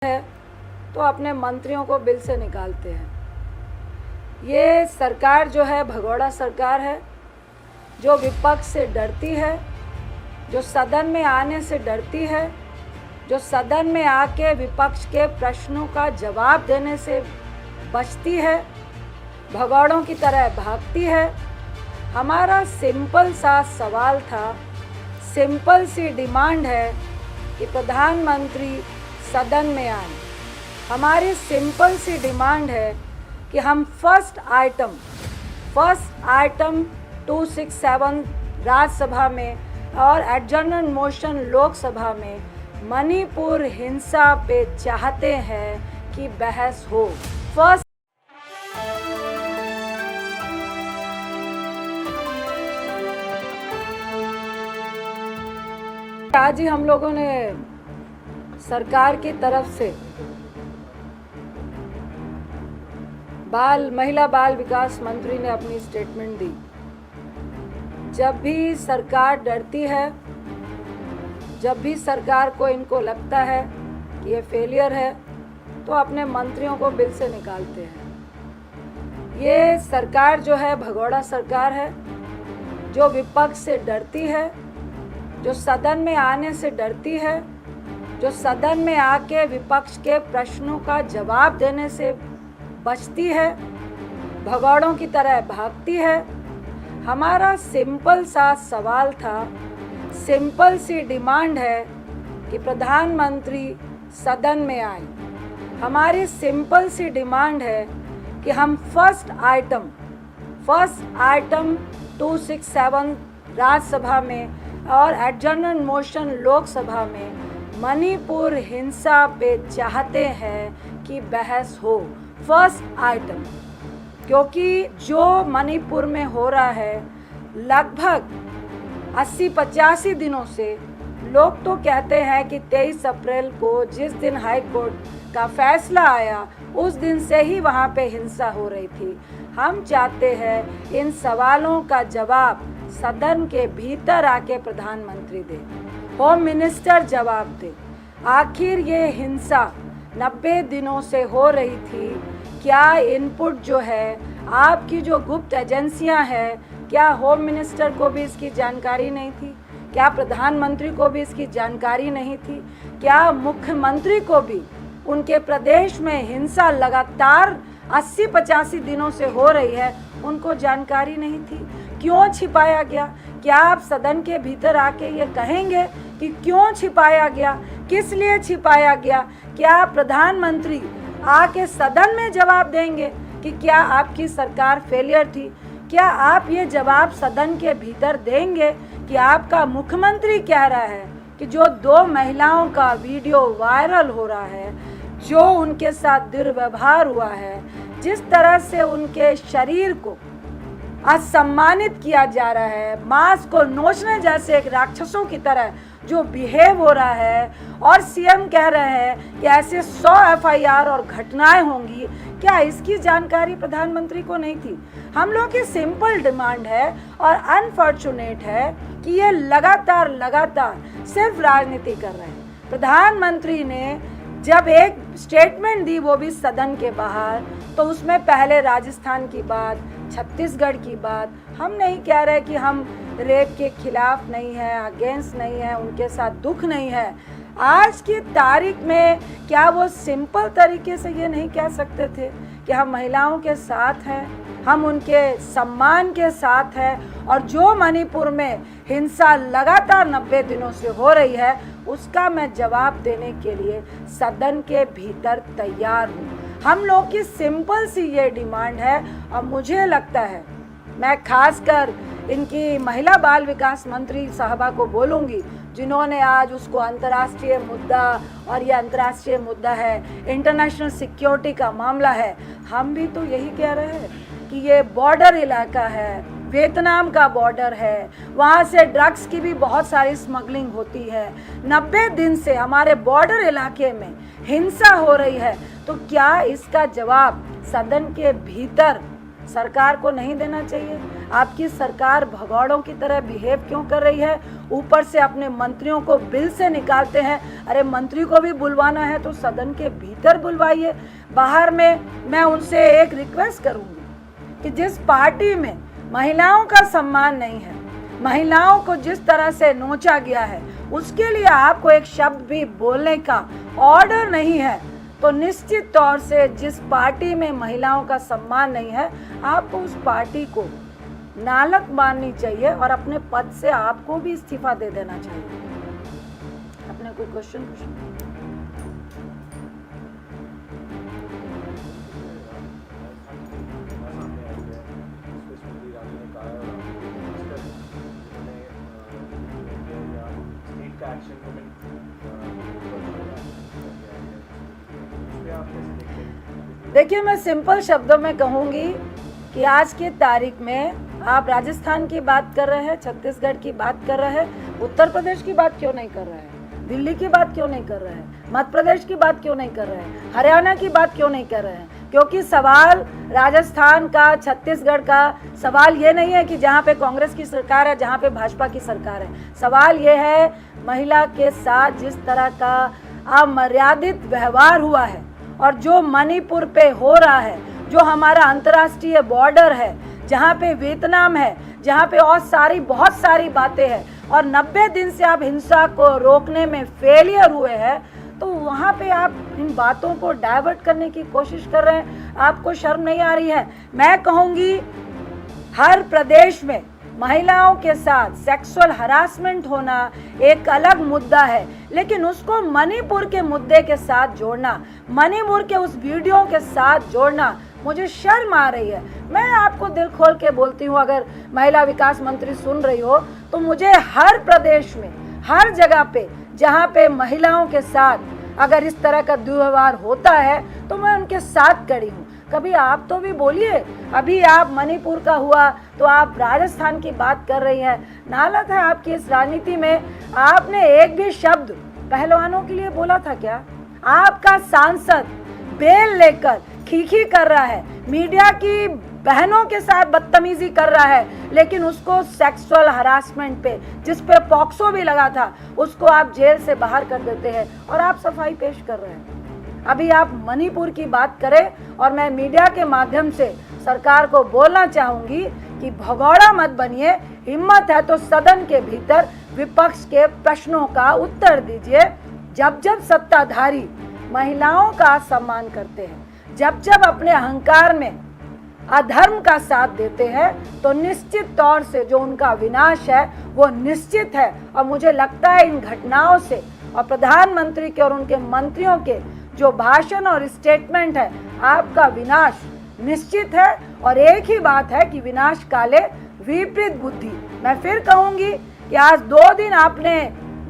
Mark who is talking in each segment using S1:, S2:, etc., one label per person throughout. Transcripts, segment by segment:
S1: है तो अपने मंत्रियों को बिल से निकालते हैं। ये सरकार जो है भगोड़ा सरकार है, जो विपक्ष से डरती है, जो सदन में आने से डरती है, जो सदन में आके विपक्ष के प्रश्नों का जवाब देने से बचती है, भगौड़ों की तरह भागती है। हमारा सिंपल सा सवाल था, सिंपल सी डिमांड है कि प्रधानमंत्री सदन में आए। हमारी सिंपल सी डिमांड है कि हम फर्स्ट आइटम 267 राज्यसभा में और एडजर्नल मोशन लोकसभा में मणिपुर हिंसा पे चाहते हैं कि बहस हो। फर्स्ट आज ही हम लोगों ने सरकार की तरफ से महिला बाल विकास मंत्री ने अपनी स्टेटमेंट दी। जब भी सरकार डरती है, जब भी सरकार को इनको लगता है कि ये फेलियर है, तो अपने मंत्रियों को बिल से निकालते हैं। ये सरकार जो है भगोड़ा सरकार है, जो विपक्ष से डरती है, जो सदन में आने से डरती है, जो सदन में आके विपक्ष के प्रश्नों का जवाब देने से बचती है, भगौड़ों की तरह भागती है। हमारा सिंपल सा सवाल था, सिंपल सी डिमांड है कि प्रधानमंत्री सदन में आए। हमारी सिंपल सी डिमांड है कि हम फर्स्ट आइटम 267 राज्यसभा में और एडजर्नल मोशन लोकसभा में मणिपुर हिंसा पे चाहते हैं कि बहस हो। फर्स्ट आइटम, क्योंकि जो मणिपुर में हो रहा है लगभग 80-85 दिनों से, लोग तो कहते हैं कि 23 अप्रैल को जिस दिन हाई कोर्ट का फैसला आया उस दिन से ही वहाँ पे हिंसा हो रही थी। हम चाहते हैं इन सवालों का जवाब सदन के भीतर आके प्रधानमंत्री दे, होम मिनिस्टर जवाब दे। आखिर ये हिंसा 90 दिनों से हो रही थी, क्या इनपुट जो है आपकी जो गुप्त एजेंसियां हैं, क्या होम मिनिस्टर को भी इसकी जानकारी नहीं थी? क्या प्रधानमंत्री को भी इसकी जानकारी नहीं थी? क्या मुख्यमंत्री को भी उनके प्रदेश में हिंसा लगातार 80-85 दिनों से हो रही है, उनको जानकारी नहीं थी? क्यों छिपाया गया? क्या आप सदन के भीतर आके ये कहेंगे कि क्यों छिपाया गया, किस लिए छिपाया गया? क्या प्रधानमंत्री आके सदन में जवाब देंगे कि क्या आपकी सरकार फेलियर थी? क्या आप ये जवाब सदन के भीतर देंगे कि आपका मुख्यमंत्री कह रहा है कि जो 2 महिलाओं का वीडियो वायरल हो रहा है, जो उनके साथ दुर्व्यवहार हुआ है, जिस तरह से उनके शरीर को असम्मानित किया जा रहा है, मांस को नोचने जैसे एक राक्षसों की तरह जो बिहेव हो रहा है, और सीएम कह रहे हैं कि ऐसे 100 एफआईआर और घटनाएं होंगी, क्या इसकी जानकारी प्रधानमंत्री को नहीं थी? हम लोग की सिंपल डिमांड है और अनफॉर्चुनेट है कि ये लगातार सिर्फ राजनीति कर रहे हैं। प्रधानमंत्री ने जब एक स्टेटमेंट दी, वो भी सदन के बाहर, तो उसमें पहले राजस्थान की बात, छत्तीसगढ़ की बात, हम नहीं कह रहे कि हम रेप के खिलाफ नहीं है, अगेंस्ट नहीं है, उनके साथ दुख नहीं है। आज की तारीख में क्या वो सिंपल तरीके से ये नहीं कह सकते थे कि हम महिलाओं के साथ हैं, हम उनके सम्मान के साथ हैं, और जो मणिपुर में हिंसा लगातार 90 दिनों से हो रही है उसका मैं जवाब देने के लिए सदन के भीतर तैयार हूँ। हम लोग की सिंपल सी ये डिमांड है, और मुझे लगता है मैं खासकर इनकी महिला बाल विकास मंत्री साहबा को बोलूँगी, जिन्होंने आज उसको अंतर्राष्ट्रीय मुद्दा, और ये अंतर्राष्ट्रीय मुद्दा है, इंटरनेशनल सिक्योरिटी का मामला है। हम भी तो यही कह रहे हैं कि ये बॉर्डर इलाका है, वियतनाम का बॉर्डर है, वहाँ से ड्रग्स की भी बहुत सारी स्मगलिंग होती है। 90 दिन से हमारे बॉर्डर इलाके में हिंसा हो रही है, तो क्या इसका जवाब सदन के भीतर सरकार को नहीं देना चाहिए? आपकी सरकार भगौड़ों की तरह बिहेव क्यों कर रही है? ऊपर से अपने मंत्रियों को बिल से निकालते हैं। अरे मंत्री को भी बुलवाना है तो सदन के भीतर बुलवाइए। बाहर में मैं उनसे एक रिक्वेस्ट करूंगी कि जिस पार्टी में महिलाओं का सम्मान नहीं है, महिलाओं को जिस तरह से नोचा गया है, उसके लिए आपको एक शब्द भी बोलने का ऑर्डर नहीं है, तो निश्चित तौर से जिस पार्टी में महिलाओं का सम्मान नहीं है, आपको उस पार्टी को नालक माननी चाहिए और अपने पद से आपको भी इस्तीफा दे देना चाहिए। अपने कोई क्वेश्चन देखिए, मैं सिंपल शब्दों में कहूँगी कि आज की तारीख में आप राजस्थान की बात कर रहे हैं, छत्तीसगढ़ की बात कर रहे हैं, उत्तर प्रदेश की बात क्यों नहीं कर रहे हैं? दिल्ली की बात क्यों नहीं कर रहे हैं? मध्य प्रदेश की बात क्यों नहीं कर रहे हैं? हरियाणा की बात क्यों नहीं कर रहे हैं? क्योंकि सवाल राजस्थान का, छत्तीसगढ़ का सवाल ये नहीं है कि जहाँ पे कांग्रेस की सरकार है, जहाँ पे भाजपा की सरकार है। सवाल ये है महिला के साथ जिस तरह का अमर्यादित व्यवहार हुआ है और जो मणिपुर पे हो रहा है, जो हमारा अंतर्राष्ट्रीय बॉर्डर है, जहाँ पे वियतनाम है, जहाँ पे और बहुत सारी बातें हैं और 90 दिन से आप हिंसा को रोकने में फेलियर हुए हैं, तो वहाँ पे आप इन बातों को डाइवर्ट करने की कोशिश कर रहे हैं। आपको शर्म नहीं आ रही है? मैं कहूँगी हर प्रदेश में महिलाओं के साथ सेक्सुअल हरासमेंट होना एक अलग मुद्दा है, लेकिन उसको मणिपुर के मुद्दे के साथ जोड़ना, मणिपुर के उस वीडियो के साथ जोड़ना, मुझे शर्म आ रही है। मैं आपको दिल खोल के बोलती हूँ, अगर महिला विकास मंत्री सुन रही हो तो मुझे हर प्रदेश में, हर जगह पे जहाँ पे महिलाओं के साथ अगर इस तरह का दुर्व्यवहार होता है तो मैं उनके साथ खड़ी हूँ। कभी आप तो भी बोलिए। अभी आप मणिपुर का हुआ तो आप राजस्थान की बात कर रही हैं। नालत है आपकी इस राजनीति में। आपने एक भी शब्द पहलवानों के लिए बोला था क्या? आपका सांसद बेल लेकर खीखी कर रहा है, मीडिया की बहनों के साथ बदतमीजी कर रहा है, लेकिन उसको सेक्सुअल हरासमेंट पे, जिस पे पॉक्सो भी लगा था, उसको आप जेल से बाहर कर देते हैं और आप सफाई पेश कर रहे हैं। अभी आप मणिपुर की बात करें और मैं मीडिया के माध्यम से सरकार को बोलना चाहूंगी कि भगौड़ा मत बनिए। हिम्मत है तो सदन के भीतर विपक्ष के प्रश्नों का उत्तर दीजिए। जब जब सत्ताधारी महिलाओं का सम्मान करते हैं, जब जब अपने अहंकार में अधर्म का साथ देते हैं, तो निश्चित तौर से जो उनका विनाश है वो निश्चित है। और मुझे लगता है इन घटनाओं से और प्रधानमंत्री के और उनके मंत्रियों के जो भाषण और स्टेटमेंट है, आपका विनाश निश्चित है। और एक ही बात है कि विनाश काले विपरीत बुद्धि। मैं फिर कहूंगी कि आज 2 दिन आपने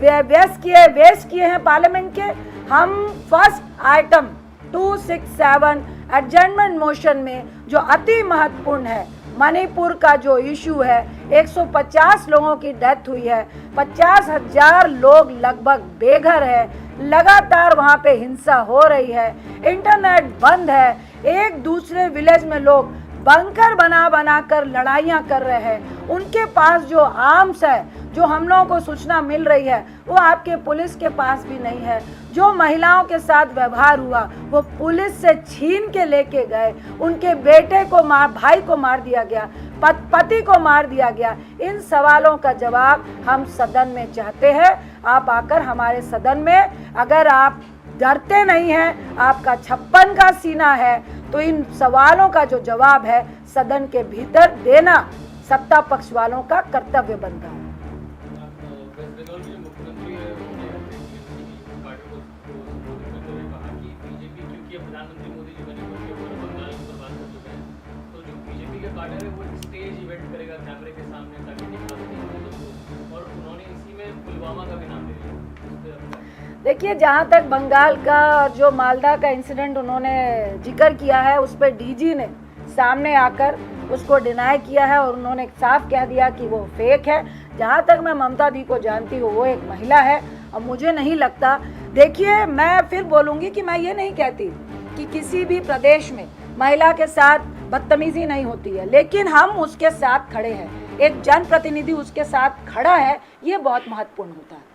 S1: वेस्ट किए हैं पार्लियामेंट के। हम फर्स्ट आइटम 267 एडजर्नमेंट मोशन में जो अति महत्वपूर्ण है, मणिपुर का जो इशू है, 150 लोगों की डेथ हुई है, 50,000 लोग लगभग बेघर है, लगातार वहाँ पे हिंसा हो रही है, इंटरनेट बंद है, एक दूसरे विलेज में लोग बंकर बना कर लड़ाइयाँ कर रहे हैं। उनके पास जो आर्म्स है, जो हम लोगों को सूचना मिल रही है, वो आपके पुलिस के पास भी नहीं है। जो महिलाओं के साथ व्यवहार हुआ वो पुलिस से छीन के लेके गए। उनके बेटे को भाई को मार दिया गया, पति को मार दिया गया। इन सवालों का जवाब हम सदन में चाहते हैं। आप आकर हमारे सदन में, अगर आप डरते नहीं हैं, आपका 56 का सीना है, तो इन सवालों का जो जवाब है सदन के भीतर देना सत्ता पक्ष वालों का कर्तव्य बनता है। देखिए, जहाँ तक बंगाल का और जो मालदा का इंसिडेंट उन्होंने जिक्र किया है, उस पर डीजी ने सामने आकर उसको डिनाई किया है और उन्होंने साफ कह दिया कि वो फेक है। जहाँ तक मैं ममता दी को जानती हूँ, वो एक महिला है और मुझे नहीं लगता। देखिए, मैं फिर बोलूँगी कि मैं ये नहीं कहती कि किसी भी प्रदेश में महिला के साथ बदतमीजी नहीं होती है, लेकिन हम उसके साथ खड़े हैं, एक जनप्रतिनिधि उसके साथ खड़ा है, ये बहुत महत्वपूर्ण होता है।